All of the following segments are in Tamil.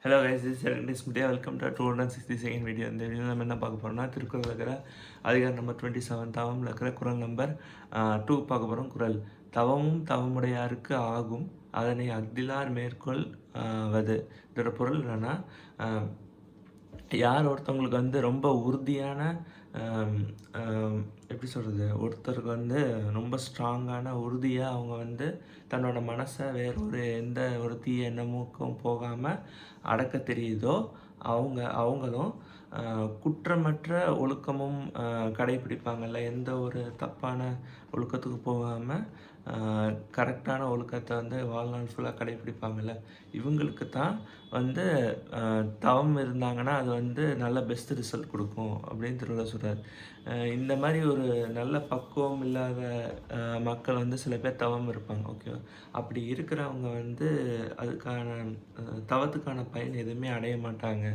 Hello guys, this is media. Welcome to 262nd video. இந்த வீடியோ நம்ம என்ன பார்க்க போகிறோம்னா, திருக்குறள் இருக்கிற அதிகாரம் நம்பர் 27 தவம் இருக்கிற குறள் நம்பர் 2 பார்க்க போகிறோம். குறள்: தவமும் தவமுடையாருக்கு ஆகும், அதனை அஃதிலார் மேற்கொள் வது. இதோட பொருள் என்னன்னா, யார் ஒருத்தவங்களுக்கு வந்து ரொம்ப உறுதியான எப்படி சொல்கிறது, ஒருத்தருக்கு வந்து ரொம்ப ஸ்ட்ராங்கான உறுதியாக அவங்க வந்து தன்னோட மனசை வேறொரு எந்த ஒரு தீய எண்ணமுக்கும் போகாமல் அடக்க தெரியுதோ அவங்களும் குற்றமற்ற ஒழுக்கமும் கடைபிடிப்பாங்கள்ல. எந்த ஒரு தப்பான ஒழுக்கத்துக்கு போகாமல் கரெக்டான ஒழுக்கத்தை வந்து வாழ்நாள் ஃபுல்லாக கடைபிடிப்பாங்கள்ல, இவங்களுக்கு தான் வந்து தவம் இருந்தாங்கன்னா அது வந்து நல்ல பெஸ்ட் ரிசல்ட் கொடுக்கும் அப்படின்னு திருவள்ளுவர் சொல்கிறார். இந்த மாதிரி ஒரு நல்ல பக்குவம் இல்லாத மக்கள் வந்து சில பேர் தவம் இருப்பாங்க, ஓகேவா? அப்படி இருக்கிறவங்க வந்து அதுக்கான தவத்துக்கான பயன் எதுவுமே அடைய மாட்டாங்க.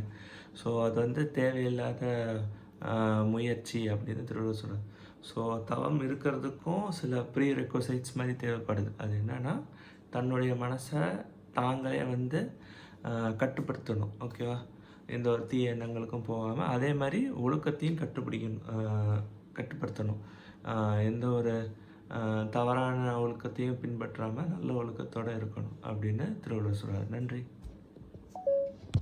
ஸோ அது வந்து தேவையில்லாத முயற்சி அப்படின்னு திருவள்ளுவர் சொல்கிறார். ஸோ தவம் இருக்கிறதுக்கும் சில ப்ரீ ரெக்வசைட்ஸ் மாதிரி தேவைப்படுது. அது என்னென்னா, தன்னுடைய மனசை தாங்களே வந்து கட்டுப்படுத்தணும், ஓகேவா? எந்த ஒரு தீய எண்ணங்களுக்கும் போகாமல், அதே மாதிரி ஒழுக்கத்தையும் கட்டுப்படுத்தணும். எந்த ஒரு தவறான ஒழுக்கத்தையும் பின்பற்றாமல் நல்ல ஒழுக்கத்தோடு இருக்கணும் அப்படின்னு திருவள்ளுவர் சொல்கிறார். நன்றி.